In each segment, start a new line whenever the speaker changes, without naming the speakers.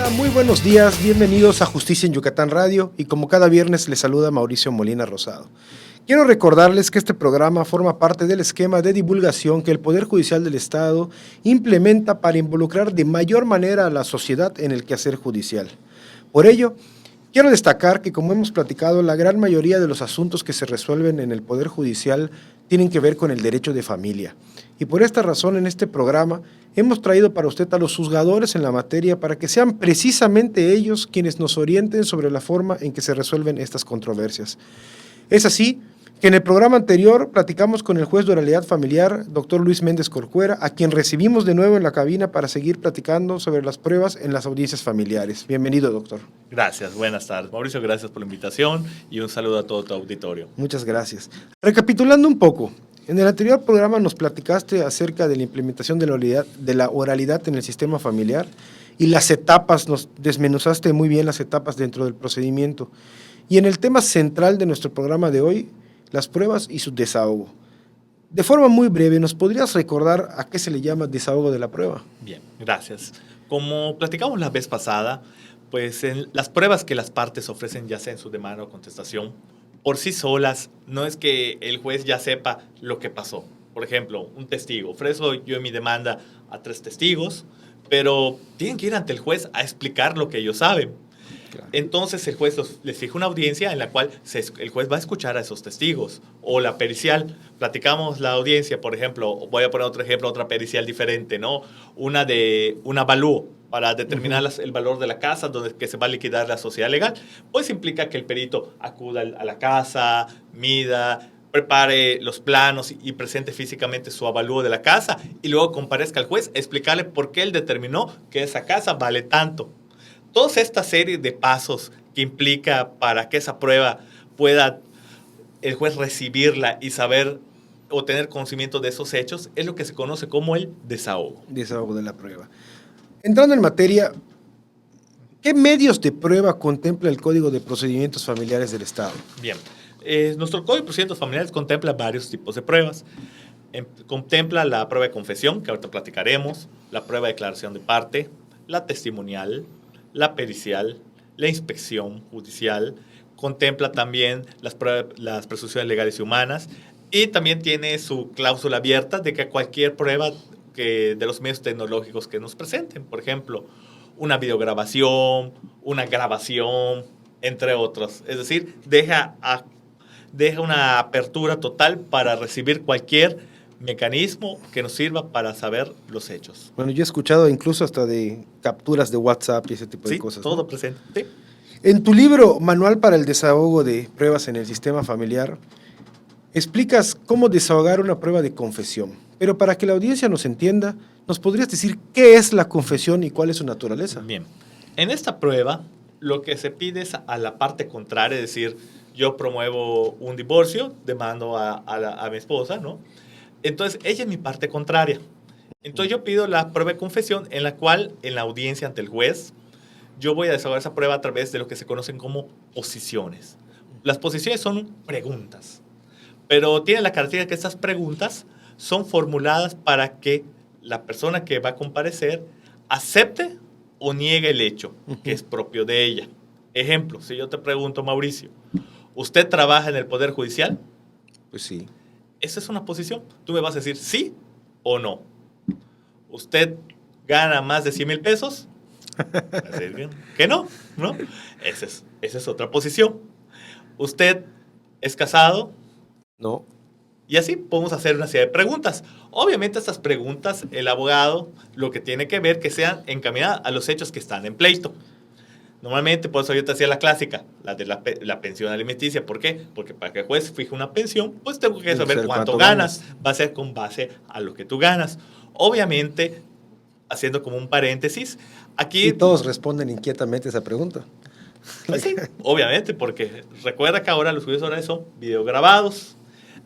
Hola, muy buenos días, bienvenidos a Justicia en Yucatán Radio y como cada viernes les saluda Mauricio Molina Rosado. Quiero recordarles que este programa forma parte del esquema de divulgación que el Poder Judicial del Estado implementa para involucrar de mayor manera a la sociedad en el quehacer judicial. Por ello, quiero destacar que, como hemos platicado, la gran mayoría de los asuntos que se resuelven en el Poder Judicial tienen que ver con el derecho de familia. Y por esta razón, en este programa, hemos traído para usted a los juzgadores en la materia para que sean precisamente ellos quienes nos orienten sobre la forma en que se resuelven estas controversias. Es así que en el programa anterior platicamos con el juez de oralidad familiar, doctor Luis Méndez Corcuera, a quien recibimos de nuevo en la cabina para seguir platicando sobre las pruebas en las audiencias familiares. Bienvenido, doctor.
Gracias, buenas tardes. Mauricio, gracias por la invitación y un saludo a todo tu auditorio.
Muchas gracias. Recapitulando un poco, en el anterior programa nos platicaste acerca de la implementación de la oralidad en el sistema familiar y las etapas, nos desmenuzaste muy bien las etapas dentro del procedimiento. Y en el tema central de nuestro programa de hoy, las pruebas y su desahogo. De forma muy breve, ¿nos podrías recordar a qué se le llama desahogo de la prueba?
Bien, gracias. Como platicamos la vez pasada, pues en las pruebas que las partes ofrecen, ya sea en su demanda o contestación, por sí solas, no es que el juez ya sepa lo que pasó. Por ejemplo, un testigo. Ofrezco yo en mi demanda a 3 testigos, pero tienen que ir ante el juez a explicar lo que ellos saben. Claro. Entonces el juez les fija una audiencia en la cual el juez va a escuchar a esos testigos. O la pericial, platicamos la audiencia, por ejemplo, voy a poner otro ejemplo, otra pericial diferente, ¿no? Una de un avalúo para determinar el valor de la casa que se va a liquidar la sociedad legal. Pues implica que el perito acuda a la casa, mida, prepare los planos y presente físicamente su avalúo de la casa y luego comparezca al juez a explicarle por qué él determinó que esa casa vale tanto. Toda esta serie de pasos que implica para que esa prueba pueda el juez recibirla y saber o tener conocimiento de esos hechos es lo que se conoce como el desahogo.
Desahogo de la prueba. Entrando en materia, ¿qué medios de prueba contempla el Código de Procedimientos Familiares del Estado?
Bien, nuestro Código de Procedimientos Familiares contempla varios tipos de pruebas. Contempla la prueba de confesión, que ahorita platicaremos, la prueba de declaración de parte, la testimonial, la pericial, la inspección judicial, contempla también las presunciones legales y humanas y también tiene su cláusula abierta de que cualquier prueba de los medios tecnológicos que nos presenten, por ejemplo, una videograbación, una grabación, entre otros. Es decir, deja una apertura total para recibir cualquier mecanismo que nos sirva para saber los hechos.
Bueno, yo he escuchado incluso hasta de capturas de WhatsApp y ese tipo de
sí,
cosas.
Todo
¿no?
presente. Sí.
En tu libro, Manual para el desahogo de pruebas en el sistema familiar, explicas cómo desahogar una prueba de confesión. Pero para que la audiencia nos entienda, ¿nos podrías decir qué es la confesión y cuál es su naturaleza?
Bien. En esta prueba, lo que se pide es a la parte contraria, es decir, yo promuevo un divorcio, demando a mi esposa, ¿no? Entonces, ella es mi parte contraria. Entonces, yo pido la prueba de confesión en la cual, en la audiencia ante el juez, yo voy a desahogar esa prueba a través de lo que se conocen como posiciones. Las posiciones son preguntas, pero tienen la característica que estas preguntas son formuladas para que la persona que va a comparecer acepte o niegue el hecho que es propio de ella. Ejemplo, si yo te pregunto, Mauricio, ¿usted trabaja en el Poder Judicial?
Pues sí.
Esa es una posición. Tú me vas a decir sí o no. ¿Usted gana más de 100,000 pesos? Que no, ¿no? Esa es otra posición. ¿Usted es casado?
No.
Y así podemos hacer una serie de preguntas. Obviamente estas preguntas, el abogado lo que tiene que ver que sean encaminadas a los hechos que están en pleito. Normalmente, por eso yo te hacía la clásica, la de la pensión alimenticia. ¿Por qué? Porque para que el juez fije una pensión, pues tengo que saber cuánto ganas. Va a ser con base a lo que tú ganas. Obviamente, haciendo como un paréntesis, aquí...
Y todos responden inquietamente a esa pregunta.
Pues sí, obviamente, porque recuerda que ahora los juicios orales son videograbados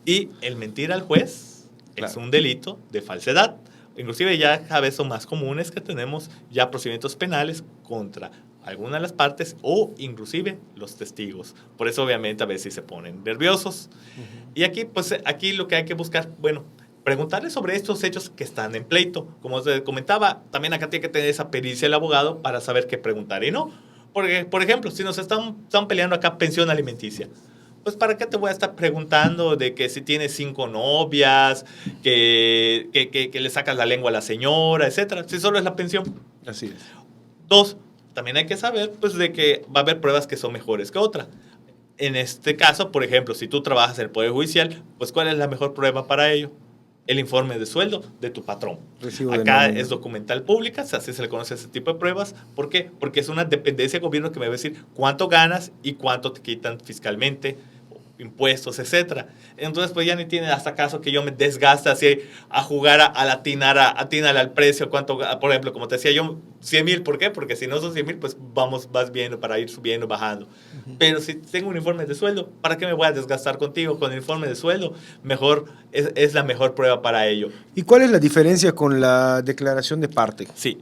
y el mentir al juez es un delito de falsedad. Inclusive ya cada vez son más comunes que tenemos ya procedimientos penales contra alguna de las partes o inclusive los testigos. Por eso obviamente a veces se ponen nerviosos. Y aquí, pues aquí lo que hay que buscar, bueno, preguntarle sobre estos hechos que están en pleito. Como se comentaba, también acá tiene que tener esa pericia el abogado para saber qué preguntar y no. Porque, por ejemplo, si nos están peleando acá pensión alimenticia, pues ¿para qué te voy a estar preguntando de que si tienes 5 novias, que le sacas la lengua a la señora, etcétera? Si solo es la pensión.
Así es.
2, también hay que saber pues, de que va a haber pruebas que son mejores que otras. En este caso, por ejemplo, si tú trabajas en el Poder Judicial, pues ¿cuál es la mejor prueba para ello? El informe de sueldo de tu patrón.
Recibo de
Acá
nómina.
es documental pública, así se le conoce ese tipo de pruebas. ¿Por qué? Porque es una dependencia de gobierno que me va a decir cuánto ganas y cuánto te quitan fiscalmente, impuestos, etcétera. Entonces, pues ya ni tiene hasta caso que yo me desgaste así a jugar a latinar al precio, cuánto, por ejemplo, como te decía yo, 100,000, ¿por qué? Porque si no son 100,000, pues vas viendo para ir subiendo, bajando. Pero si tengo un informe de sueldo, ¿para qué me voy a desgastar contigo con el informe de sueldo? Mejor, es la mejor prueba para ello.
¿Y cuál es la diferencia con la declaración de parte?
Sí.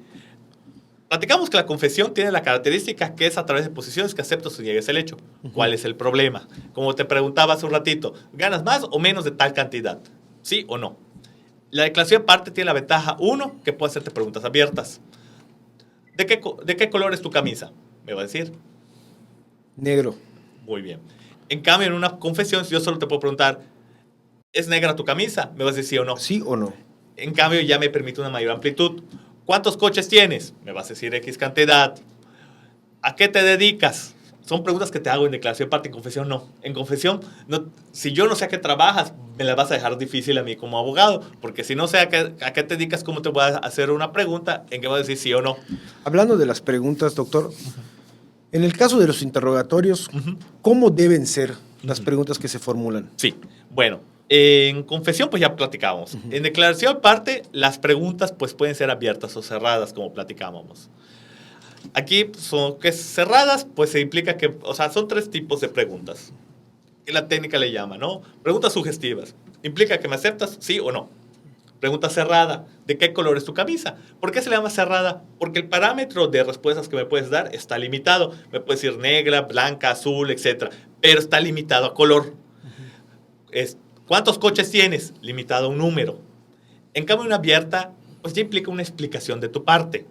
Platicamos que la confesión tiene la característica que es a través de posiciones que aceptas o niegues el hecho. ¿Cuál es el problema? Como te preguntaba hace un ratito, ¿ganas más o menos de tal cantidad? ¿Sí o no? La declaración de parte tiene la ventaja, uno, que puede hacerte preguntas abiertas. ¿De qué color es tu camisa? Me va a decir.
Negro.
Muy bien. En cambio, en una confesión, yo solo te puedo preguntar, ¿es negra tu camisa? Me vas a decir sí o no.
¿Sí o no?
En cambio, ya me permite una mayor amplitud. ¿Cuántos coches tienes? Me vas a decir X cantidad. ¿A qué te dedicas? Son preguntas que te hago en declaración de parte, en confesión no. En confesión, no, si yo no sé a qué trabajas, me las vas a dejar difícil a mí como abogado, porque si no sé a qué te dedicas, ¿cómo te voy a hacer una pregunta en que vas a decir sí o no?
Hablando de las preguntas, doctor, en el caso de los interrogatorios, ¿cómo deben ser las preguntas que se formulan?
Sí, bueno, en confesión pues ya platicábamos. En declaración de parte, las preguntas pues pueden ser abiertas o cerradas, como platicábamos. Aquí son que cerradas, pues se implica que, o sea, son 3 tipos de preguntas. Que la técnica le llama, ¿no? Preguntas sugestivas. Implica que me aceptas, sí o no. Pregunta cerrada. ¿De qué color es tu camisa? ¿Por qué se le llama cerrada? Porque el parámetro de respuestas que me puedes dar está limitado. Me puedes decir negra, blanca, azul, etc. Pero está limitado a color. ¿Cuántos coches tienes? Limitado a un número. En cambio, una abierta, pues ya implica una explicación de tu parte.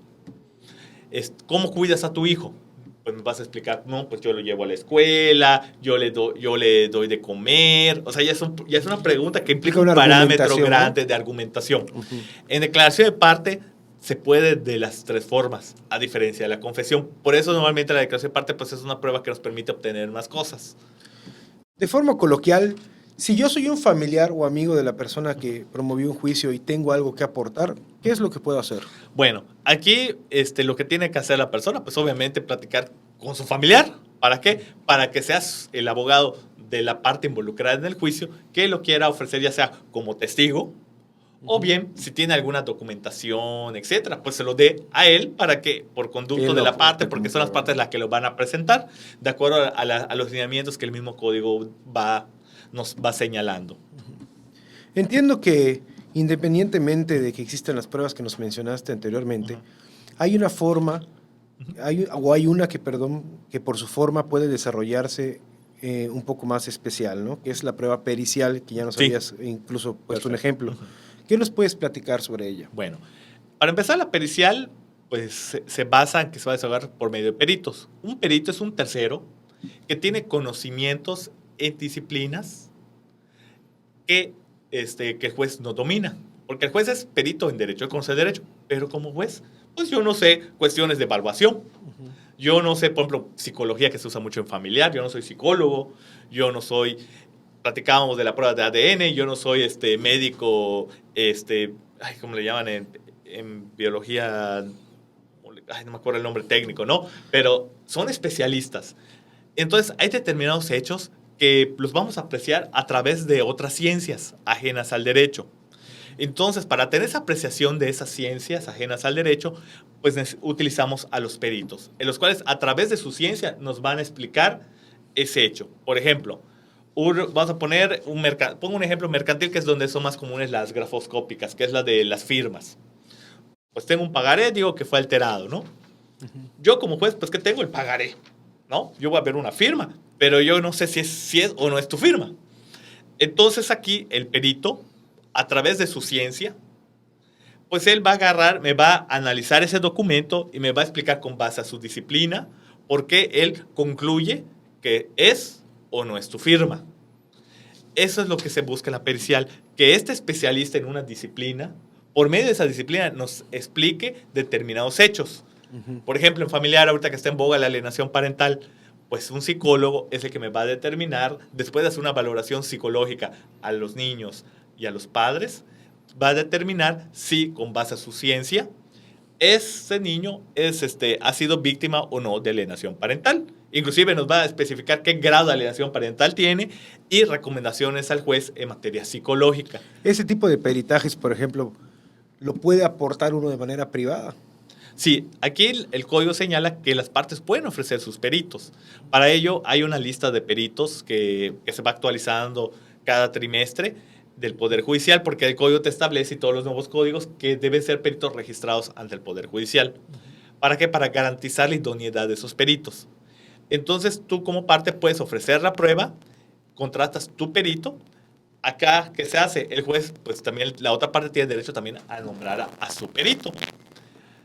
¿Cómo cuidas a tu hijo? Pues me vas a explicar, no, pues yo lo llevo a la escuela, yo le doy de comer. O sea, ya es una pregunta que implica un parámetro grande, ¿no?, de argumentación. En declaración de parte se puede de las 3 formas, a diferencia de la confesión. Por eso normalmente la declaración de parte pues es una prueba que nos permite obtener más cosas.
De forma coloquial, si yo soy un familiar o amigo de la persona que promovió un juicio y tengo algo que aportar, ¿qué es lo que puedo hacer?
Bueno, aquí lo que tiene que hacer la persona, pues obviamente platicar con su familiar. ¿Para qué? Para que seas el abogado de la parte involucrada en el juicio que lo quiera ofrecer ya sea como testigo o bien si tiene alguna documentación, etcétera, pues se lo dé a él para que por conducto de la parte, porque son las partes las que lo van a presentar de acuerdo a los lineamientos que el mismo código nos va señalando.
Entiendo que independientemente de que existan las pruebas que nos mencionaste anteriormente, hay una forma, hay una que por su forma puede desarrollarse un poco más especial, ¿no? Que es la prueba pericial, que ya nos habías incluso puesto un ejemplo. ¿Qué nos puedes platicar sobre ella?
Bueno, para empezar, la pericial pues se basa en que se va a desarrollar por medio de peritos. Un perito es un tercero que tiene conocimientos en disciplinas que el juez no domina. Porque el juez es perito en derecho, él conoce derecho, pero como juez, pues yo no sé cuestiones de evaluación. Yo no sé, por ejemplo, psicología, que se usa mucho en familiar, yo no soy psicólogo, yo no soy, platicábamos de la prueba de ADN, yo no soy médico, ¿cómo le llaman en biología? No me acuerdo el nombre técnico, ¿no? Pero son especialistas. Entonces, hay determinados hechos que los vamos a apreciar a través de otras ciencias ajenas al derecho. Entonces, para tener esa apreciación de esas ciencias ajenas al derecho, pues utilizamos a los peritos, en los cuales a través de su ciencia nos van a explicar ese hecho. Por ejemplo, vamos a poner pongo un ejemplo mercantil, que es donde son más comunes las grafoscópicas, que es la de las firmas. Pues tengo un pagaré, digo que fue alterado, ¿no? Yo como juez, pues que tengo el pagaré, ¿no? Yo voy a ver una firma, pero yo no sé si es o no es tu firma. Entonces aquí el perito a través de su ciencia, pues él va a agarrar, me va a analizar ese documento y me va a explicar con base a su disciplina por qué él concluye que es o no es tu firma. Eso es lo que se busca en la pericial, que este especialista en una disciplina, por medio de esa disciplina, nos explique determinados hechos. Por ejemplo, en familiar, ahorita que está en boga la alienación parental, pues un psicólogo es el que me va a determinar, después de hacer una valoración psicológica a los niños y a los padres, va a determinar si, con base a su ciencia, ese niño ha sido víctima o no de alienación parental. Inclusive nos va a especificar qué grado de alienación parental tiene y recomendaciones al juez en materia psicológica.
Ese tipo de peritajes, por ejemplo, ¿lo puede aportar uno de manera privada?
Sí, aquí el código señala que las partes pueden ofrecer sus peritos. Para ello hay una lista de peritos que se va actualizando cada trimestre del Poder Judicial, porque el código te establece, y todos los nuevos códigos, que deben ser peritos registrados ante el Poder Judicial. ¿Para qué? Para garantizar la idoneidad de esos peritos. Entonces tú como parte puedes ofrecer la prueba, contratas tu perito. Acá, ¿qué se hace? El juez, pues también la otra parte tiene derecho también a nombrar a su perito.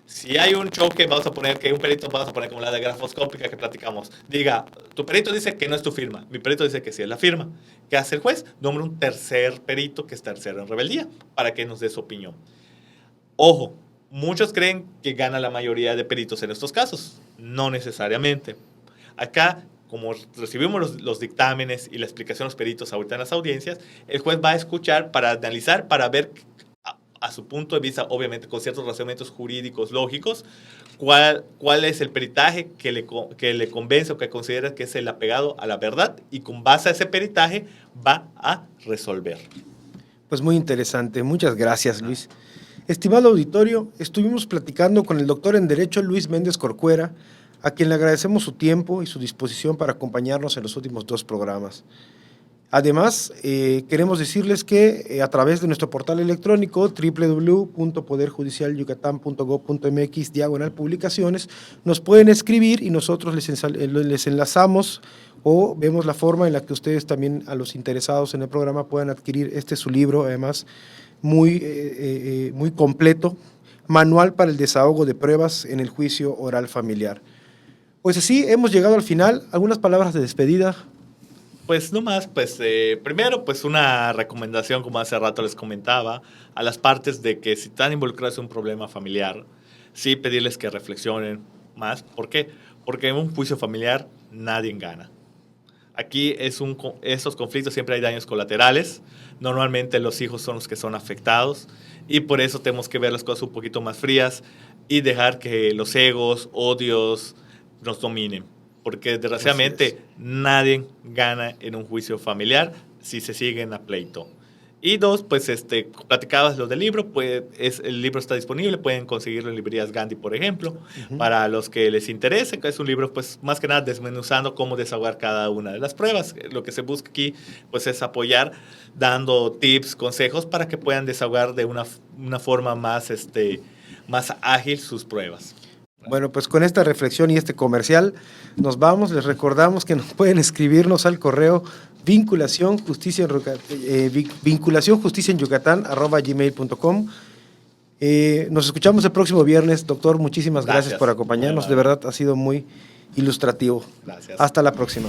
Si hay un choque, vamos a poner que un perito, vamos a poner como la de grafoscópica que platicamos, diga, tu perito dice que no es tu firma, mi perito dice que sí es la firma. ¿Qué hace el juez? Nombra un tercer perito que es tercero en rebeldía para que nos dé su opinión. Ojo, muchos creen que gana la mayoría de peritos en estos casos. No necesariamente. Acá, como recibimos los dictámenes y la explicación de los peritos ahorita en las audiencias, el juez va a escuchar para analizar, para ver a su punto de vista, obviamente con ciertos razonamientos jurídicos lógicos, cuál es el peritaje que le convence o que considera que es el apegado a la verdad, y con base a ese peritaje va a resolver.
Pues muy interesante. Muchas gracias, Luis. Estimado auditorio, estuvimos platicando con el doctor en Derecho Luis Méndez Corcuera, a quien le agradecemos su tiempo y su disposición para acompañarnos en los últimos 2 programas. Además, queremos decirles que a través de nuestro portal electrónico www.poderjudicial.yucatán.gov.mx/publicaciones nos pueden escribir y nosotros les enlazamos o vemos la forma en la que ustedes también, a los interesados en el programa, puedan adquirir su libro, además muy completo, Manual para el desahogo de pruebas en el juicio oral familiar. Pues así hemos llegado al final. ¿Algunas palabras de despedida?
Pues no más, primero pues una recomendación, como hace rato les comentaba, a las partes de que si están involucrados en un problema familiar, sí pedirles que reflexionen más. ¿Por qué? Porque en un juicio familiar nadie gana. Aquí esos conflictos siempre hay daños colaterales. Normalmente los hijos son los que son afectados y por eso tenemos que ver las cosas un poquito más frías y dejar que los egos, odios nos dominen. Porque desgraciadamente nadie gana en un juicio familiar si se siguen a pleito. Y 2, pues platicabas lo del libro, pues el libro está disponible, pueden conseguirlo en librerías Gandhi, por ejemplo, para los que les interese, que es un libro pues más que nada desmenuzando cómo desahogar cada una de las pruebas. Lo que se busca aquí pues es apoyar, dando tips, consejos para que puedan desahogar de una forma más ágil sus pruebas.
Bueno, pues con esta reflexión y este comercial nos vamos. Les recordamos que nos pueden escribirnos al correo vinculacionjusticiaenyucatán@gmail.com. Nos escuchamos el próximo viernes. Doctor, muchísimas gracias por acompañarnos. De verdad ha sido muy ilustrativo.
Gracias.
Hasta la próxima.